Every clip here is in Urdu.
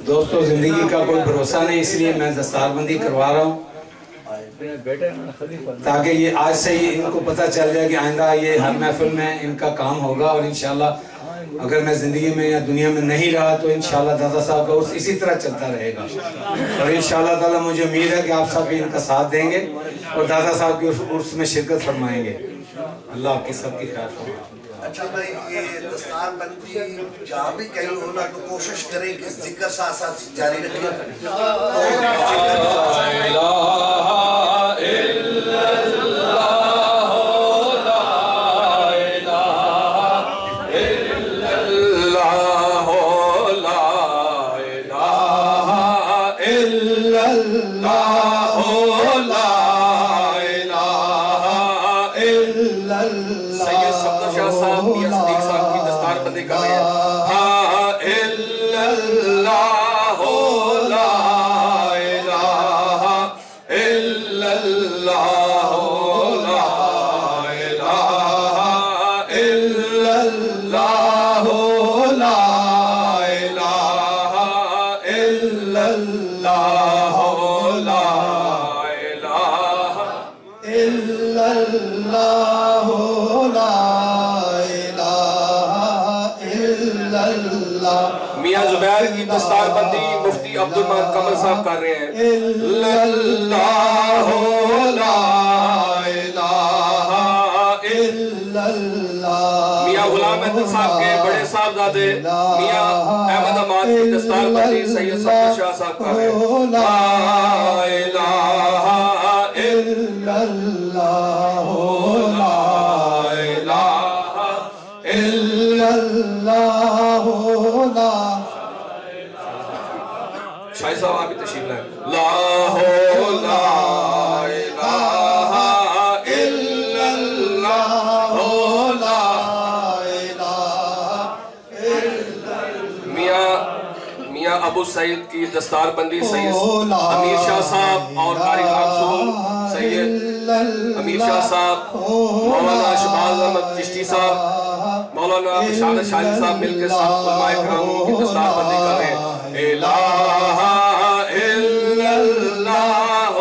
دوستو زندگی کا کوئی بھروسہ نہیں، اس لیے میں دستار بندی کروا رہا ہوں تاکہ یہ آج سے ہی ان کو پتہ چل جائے کہ آئندہ یہ ہر محفل میں ان کا کام ہوگا، اور انشاءاللہ اگر میں زندگی میں یا دنیا میں نہیں رہا تو انشاءاللہ دادا صاحب کا عرس اسی طرح چلتا رہے گا، اور انشاءاللہ تعالی مجھے امید ہے کہ آپ سب بھی ان کا ساتھ دیں گے اور دادا صاحب کے عرس میں شرکت فرمائیں گے۔ اللہ آپ کی سب کی خیر فرمائے۔ اچھا بھائی، یہ دستار بندی جہاں بھی کہیں ہونا تو کوشش کریں کہ ذکر ساتھ ساتھ جاری رکھیں۔ میاں زبیر کی دستار بندی مفتی عبدالمان کمل صاحب کر رہے ہیں۔ اللہ لا الہ الا اللہ۔ میاں غلام احمد صاحب کے بڑے صاحبزادے میاں احمد احمد کی دستار بندی سید صفدر شاہ صاحب کر رہے ہیں۔ لا الہ الا اللہ لا الہ الا اللہ لا۔ شاہد صاحب آپ بھی تشریف لائیں۔ لا الہ الا اللہ لا الہ الا اللہ۔ میاں ابو سعید کی دستار بندی سید امیر شاہ صاحب اور قاری منصور سید امیر شاہ صاحب، مولانا شباز احمد چشتی صاحب، مولانا بشارت شاہد صاحب مل کے سب علماء کرام کی دستار بندی کر رہے ہیں۔ الہ الا اللہ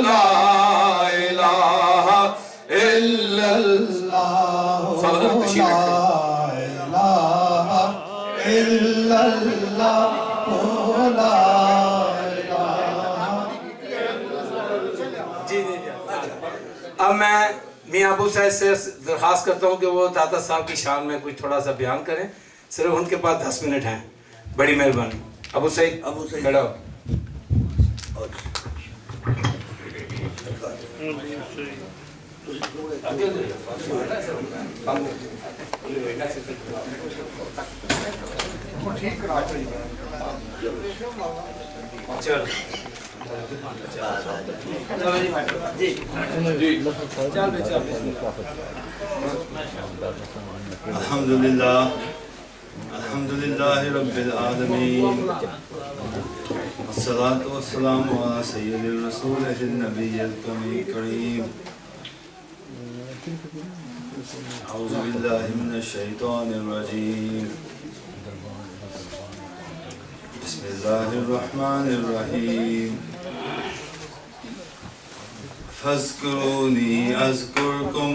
لا الہ الا اللہ۔ صاحب تشریف رکھیں۔ الا اللہ لا اب میں میاں ابو سعید سے درخواست کرتا ہوں کہ وہ دادا صاحب کی شان میں کوئی تھوڑا سا بیان کریں، صرف ان کے پاس 10 منٹ ہیں، بڑی مہربانی۔ ابو سعید کھڑا ہو۔ الحمدللہ رب العالمین، الصلاة والسلام علی سید الرسول النبی الکریم، اعوذ باللہ من الشیطان الرجیم، بسم اللہ الرحمن الرحیم، فاذکرونی اذکرکم،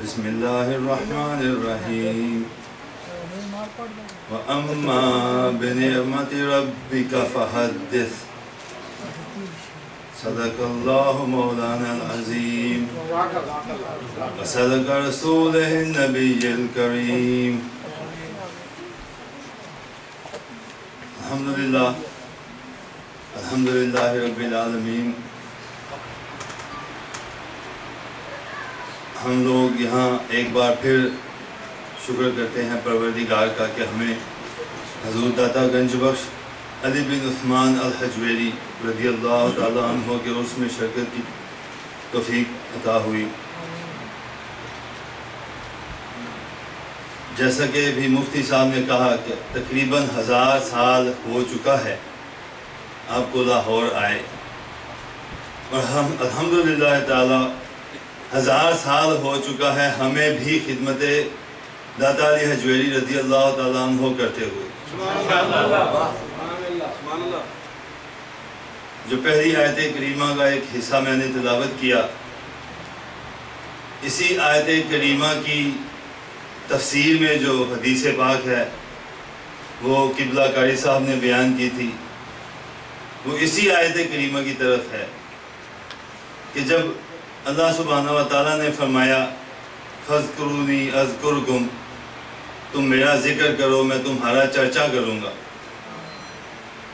بسم اللہ الرحمن الرحیم، وَأَمَّا بِنِعْمَةِ رَبِّكَ فَحَدِّثْ، صدق اللہ مولانا العظیم، وصدق رسولہ النبی الکریم۔ الحمدللہ الحمدللہ رب العالمین۔ ہم لوگ یہاں ایک بار پھر شکر کرتے ہیں پروردگار کا کہ ہمیں حضور داتا گنج بخش علی بن عثمان الحجویری رضی اللہ تعالیٰ عنہ کے عرس میں شرکت کی توفیق عطا ہوئی۔ جیسا کہ بھی مفتی صاحب نے کہا کہ تقریباً 1000 سال ہو چکا ہے آپ کو لاہور آئے، اور ہم الحمدللہ تعالی 1000 سال ہو چکا ہے ہمیں بھی خدمت داتا علی حجویری رضی اللہ تعالیٰ عنہ کرتے ہوئے۔ جو پہلی آیت کریمہ کا ایک حصہ میں نے تلاوت کیا، اسی آیت کریمہ کی تفسیر میں جو حدیث پاک ہے وہ قبلہ قاری صاحب نے بیان کی تھی، وہ اسی آیت کریمہ کی طرف ہے کہ جب اللہ سبحانہ و تعالیٰ نے فرمایا فَاذْكُرُونِي أَذْكُرْكُمْ، تم میرا ذکر کرو میں تمہارا چرچا کروں گا،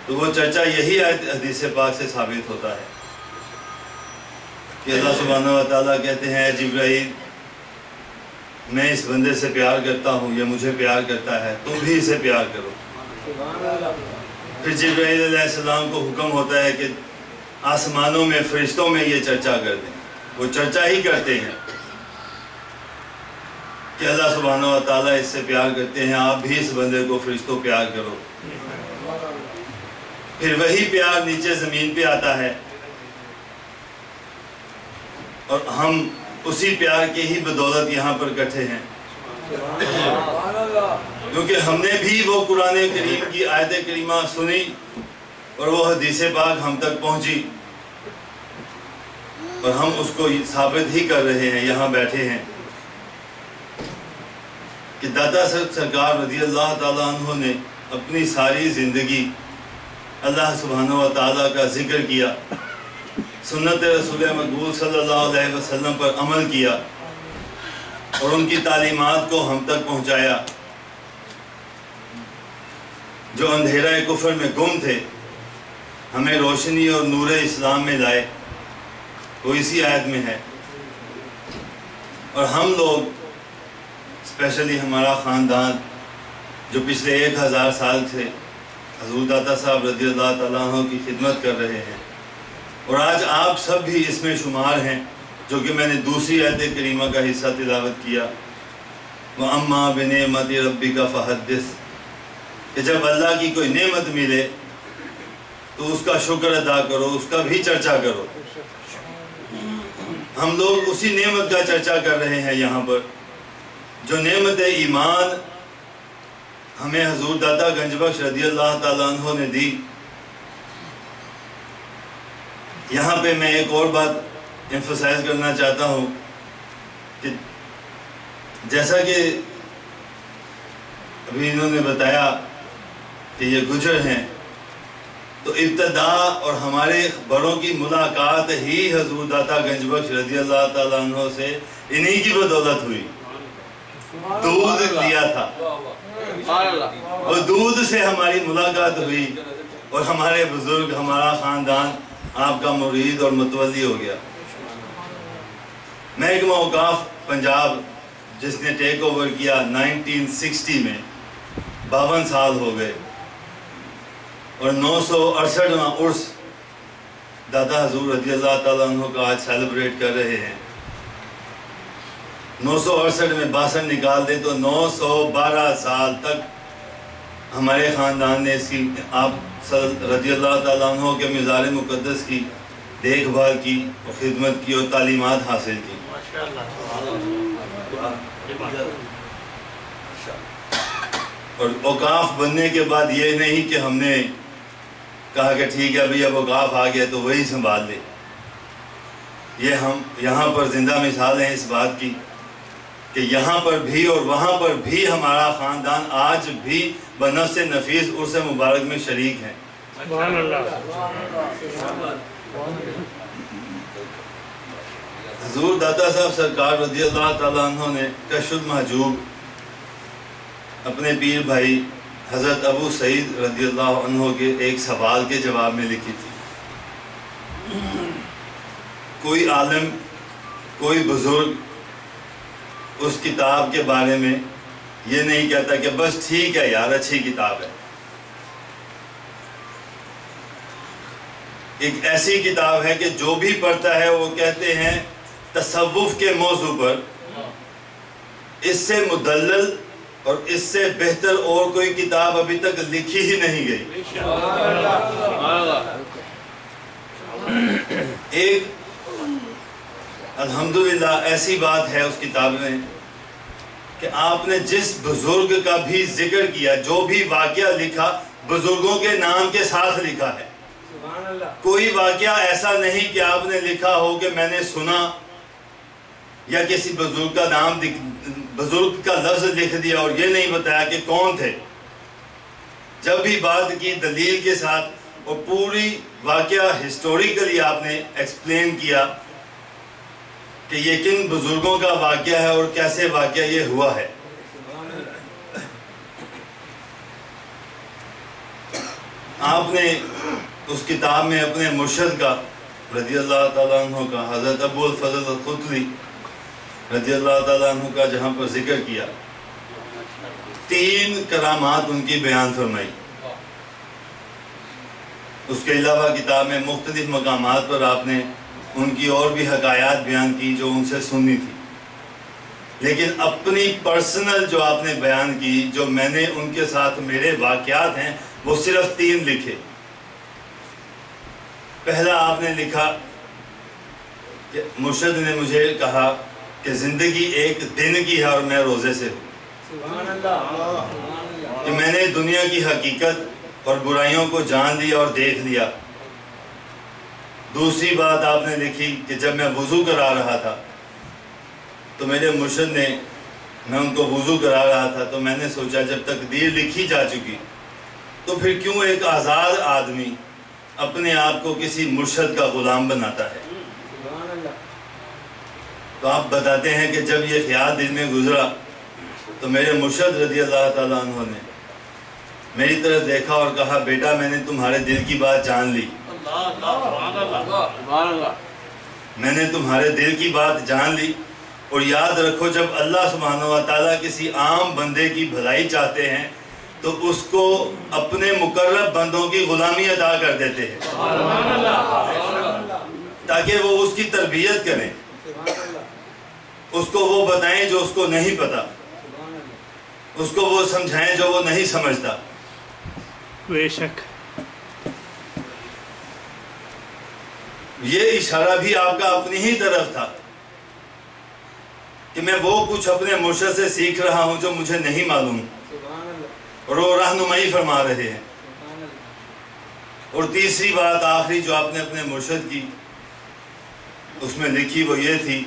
تو وہ چرچا یہی آیت حدیث پاک سے ثابت ہوتا ہے کہ اللہ سبحانہ و تعالیٰ کہتے ہیں اے جبرائیل میں اس بندے سے پیار کرتا ہوں، یہ مجھے پیار کرتا ہے، تم بھی اسے پیار کرو۔ پھر جبرائیل علیہ السلام کو حکم ہوتا ہے کہ آسمانوں میں فرشتوں میں یہ چرچا کر دیں، وہ چرچا ہی کرتے ہیں کہ اللہ سبحانہ و تعالیٰ اس سے پیار کرتے ہیں، آپ بھی اس بندے کو فرشتوں پیار کرو۔ پھر وہی پیار نیچے زمین پہ آتا ہے اور ہم اسی پیار کی ہی بدولت یہاں پر اکٹھے ہیں، کیونکہ ہم نے بھی وہ قرآن کریم کی آیت کریمہ سنی اور وہ حدیث پاک ہم تک پہنچی، اور ہم اس کو ثابت ہی کر رہے ہیں، یہاں بیٹھے ہیں کہ داتا سرکار رضی اللہ تعالیٰ عنہ نے اپنی ساری زندگی اللہ سبحانہ و تعالیٰ کا ذکر کیا، سنت رسول مقبول صلی اللہ علیہ وسلم پر عمل کیا اور ان کی تعلیمات کو ہم تک پہنچایا۔ جو اندھیرہ کفر میں گم تھے ہمیں روشنی اور نور اسلام میں لائے، وہ اسی آیت میں ہے۔ اور ہم لوگ اسپیشلی ہمارا خاندان جو پچھلے 1000 سال سے حضور داتا صاحب رضی اللہ تعالیٰ عنہ کی خدمت کر رہے ہیں، اور آج آپ سب بھی اس میں شمار ہیں، جو کہ میں نے دوسری آیت کریمہ کا حصہ تلاوت کیا، وَأَمَّا بِنِعْمَتِ رَبِّكَ فَحَدِّثْ، کہ جب اللہ کی کوئی نعمت ملے تو اس کا شکر ادا کرو، اس کا بھی چرچا کرو۔ ہم لوگ اسی نعمت کا چرچا کر رہے ہیں یہاں پر، جو نعمت ایمان ہمیں حضور داتا گنج بخش رضی اللہ تعالیٰ عنہ نے دی۔ یہاں پہ میں ایک اور بات ایمفسائز کرنا چاہتا ہوں کہ جیسا کہ ابھی انہوں نے بتایا کہ یہ گجر ہیں، تو ابتدا اور ہمارے بڑوں کی ملاقات ہی حضور داتا گنج بخش رضی اللہ تعالیٰ عنہ سے انہی کی بدولت ہوئی۔ دودھ لیا تھا، اور دودھ سے ہماری ملاقات ہوئی اور ہمارے بزرگ، ہمارا خاندان آپ کا مرید اور متولی ہو گیا۔ محکمہ اوقاف پنجاب جس نے ٹیک اوور کیا 1960 میں، 52 سال ہو گئے، اور 968واں عرس داتا حضور رضی اللہ تعالیٰ عنہ کا آج سیلیبریٹ کر رہے ہیں۔ 968 میں 62 نکال دیں تو 912 سال تک ہمارے خاندان نے اس کی آپ رضی اللہ تعالیٰ عنہ کے مزار مقدس کی دیکھ بھال کی اور خدمت کی اور تعلیمات حاصل کی۔ اور اوقاف بننے کے بعد یہ نہیں کہ ہم نے کہا کہ ٹھیک ہے ابھی اب اوقاف آ گیا تو وہی سنبھال لے۔ یہ ہم یہاں پر زندہ مثال ہیں اس بات کی کہ یہاں پر بھی اور وہاں پر بھی ہمارا خاندان آج بھی بنفس نفیس عرس مبارک میں شریک ہیں۔ حضور داتا صاحب سرکار رضی اللہ تعالیٰ عنہ نے کشف المحجوب اپنے پیر بھائی حضرت ابو سعید رضی اللہ عنہ کے ایک سوال کے جواب میں لکھی تھی۔ کوئی عالم، کوئی بزرگ اس کتاب کے بارے میں یہ نہیں کہتا کہ بس ٹھیک ہے یار اچھی کتاب ہے، ایک ایسی کتاب ہے کہ جو بھی پڑھتا ہے وہ کہتے ہیں تصوف کے موضوع پر اس سے مدلل اور اس سے بہتر اور کوئی کتاب ابھی تک لکھی ہی نہیں گئی. ایک الحمدللہ ایسی بات ہے اس کتاب میں کہ آپ نے جس بزرگ کا بھی ذکر کیا، جو بھی واقعہ لکھا بزرگوں کے نام کے ساتھ لکھا ہے. کوئی واقعہ ایسا نہیں کہ آپ نے لکھا ہو کہ میں نے سنا یا کسی بزرگ کا نام بزرگ کا لفظ لکھ دیا اور یہ نہیں بتایا کہ کون تھے. جب بھی بات کی دلیل کے ساتھ اور پوری واقعہ ہسٹوریکلی آپ نے ایکسپلین کیا کہ یہ کن بزرگوں کا واقعہ ہے اور کیسے واقعہ یہ ہوا ہے. آپ نے اس کتاب میں اپنے مرشد کا رضی اللہ تعالیٰ عنہ کا، حضرت ابو الفضل القتلی رضی اللہ تعالیٰ عنہ کا جہاں پر ذکر کیا، 3 کرامات ان کی بیان فرمائی. اس کے علاوہ کتاب میں مختلف مقامات پر آپ نے ان کی اور بھی حکایات بیان کی جو ان سے سنی تھی، لیکن اپنی پرسنل جو آپ نے بیان کی، جو میں نے ان کے ساتھ میرے واقعات ہیں، وہ صرف 3 لکھے. پہلا آپ نے لکھا کہ مرشد نے مجھے کہا کہ زندگی ایک دن کی ہے اور میں روزے سے ہوں، کہ میں نے دنیا کی حقیقت اور برائیوں کو جان لیا اور دیکھ لیا. دوسری بات آپ نے لکھی کہ جب میں وضو کرا رہا تھا تو میرے مرشد نے، میں ان کو وضو کرا رہا تھا تو میں نے سوچا جب تقدیر لکھی جا چکی تو پھر کیوں ایک آزاد آدمی اپنے آپ کو کسی مرشد کا غلام بناتا ہے. تو آپ بتاتے ہیں کہ جب یہ خیال دل میں گزرا تو میرے مرشد رضی اللہ تعالیٰ عنہ نے میری طرف دیکھا اور کہا، بیٹا میں نے تمہارے دل کی بات جان لی، میں نے تمہارے دل کی بات جان لی، اور یاد رکھو جب اللہ سبحانہ و تعالیٰ کسی عام بندے کی بھلائی چاہتے ہیں تو اس کو اپنے مقرب بندوں کی غلامی عطا کر دیتے ہیں تاکہ وہ اس کی تربیت کریں، اس کو وہ بتائیں جو اس کو نہیں پتا، اس کو وہ سمجھائیں جو وہ نہیں سمجھتا. بے شک یہ اشارہ بھی آپ کا اپنی ہی طرف تھا کہ میں وہ کچھ اپنے مرشد سے سیکھ رہا ہوں جو مجھے نہیں معلوم، اور وہ رہنمائی فرما رہے ہیں. اور تیسری بات آخری جو آپ نے اپنے مرشد کی اس میں لکھی وہ یہ تھی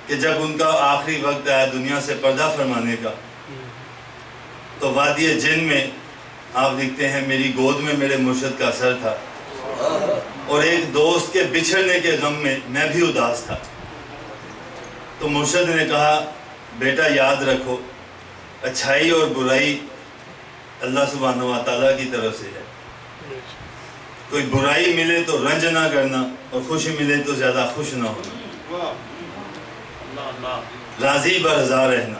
کہ جب ان کا آخری وقت آیا دنیا سے پردہ فرمانے کا تو وادی جن میں آپ لکھتے ہیں میری گود میں میرے مرشد کا سر تھا اور ایک دوست کے بچھڑنے کے غم میں میں بھی اداس تھا. تو مرشد نے کہا، بیٹا یاد رکھو اچھائی اور برائی اللہ سبحانہ و تعالیٰ کی طرف سے ہے. کوئی برائی ملے تو رنج نہ کرنا اور خوشی ملے تو زیادہ خوش نہ ہونا، راضی برضا رہنا.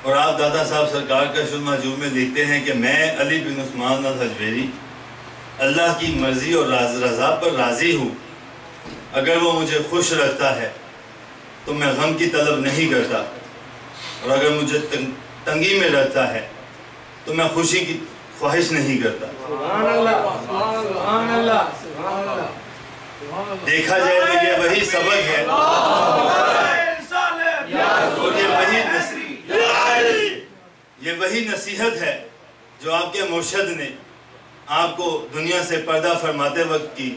اور آپ دادا صاحب سرکار کا شد محجوب میں لکھتے ہیں کہ میں علی بن عثمان الحجویری اللہ کی مرضی اور رضا پر راضی ہوں. اگر وہ مجھے خوش رکھتا ہے تو میں غم کی طلب نہیں کرتا، اور اگر مجھے تنگی میں رکھتا ہے تو میں خوشی کی خواہش نہیں کرتا. دیکھا جائے تو یہ وہی سبق ہے اور یہ وہی نصیحت ہے جو آپ کے مرشد نے آپ کو دنیا سے پردہ فرماتے وقت کی،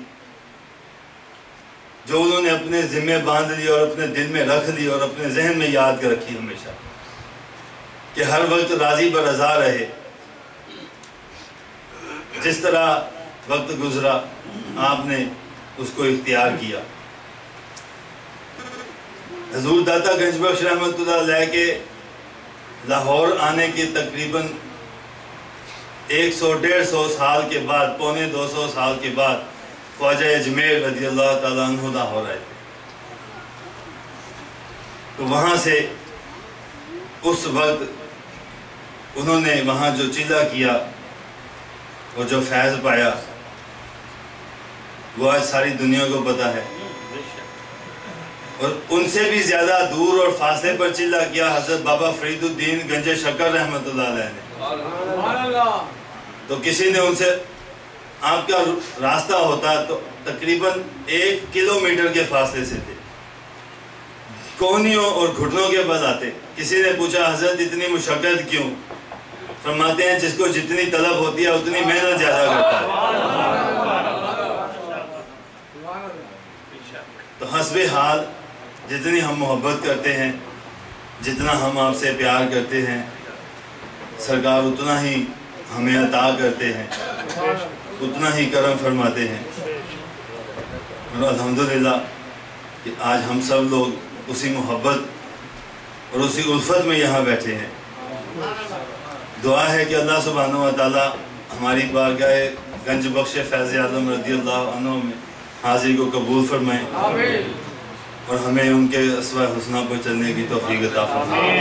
جو انہوں نے اپنے ذمہ باندھ لی اور اپنے دل میں رکھ لی اور اپنے ذہن میں یاد کر رکھی ہمیشہ کہ ہر وقت راضی برضا رہے. جس طرح وقت گزرا آپ نے اس کو اختیار کیا. حضور داتا گنج بخش رحمۃ اللہ علیہ کے لاہور آنے کے تقریباً 100-150 سال کے بعد، پونے 200 سال کے بعد خواجہ اجمیر رضی اللہ تعالیٰ عنہ لاہور آئے تھے. تو وہاں سے اس وقت انہوں نے وہاں جو چلہ کیا اور جو فیض پایا وہ آج ساری دنیا کو پتا ہے، اور ان سے بھی زیادہ دور اور فاصلے پر چلا کیا حضرت بابا فرید الدین گنج شکر رحمۃ اللہ علیہ نے۔ تو کسی نے ان سے آپ کا راستہ ہوتا تو تقریباً 1 کلومیٹر کے فاصلے سے تھے، کوہنیوں اور گھٹنوں کے بل آتے۔ کسی نے پوچھا حضرت اتنی مشقت کیوں؟ فرماتے ہیں جس کو جتنی طلب ہوتی ہے اتنی محنت زیادہ کرتا ہے۔ تو حسب حال جتنی ہم محبت کرتے ہیں، جتنا ہم آپ سے پیار کرتے ہیں، سرکار اتنا ہی ہمیں عطا کرتے ہیں، اتنا ہی کرم فرماتے ہیں۔ اور الحمدللہ کہ آج ہم سب لوگ اسی محبت اور اسی الفت میں یہاں بیٹھے ہیں۔ دعا ہے کہ اللہ سبحانہ و تعالی ہماری بارگاہ گنج بخش فیض اعظم رضی اللہ عنہ میں حاضری کو قبول فرمائیں اور ہمیں ان کے اسوہ حسنہ پر چلنے کی توفیق عطا فرمائیں۔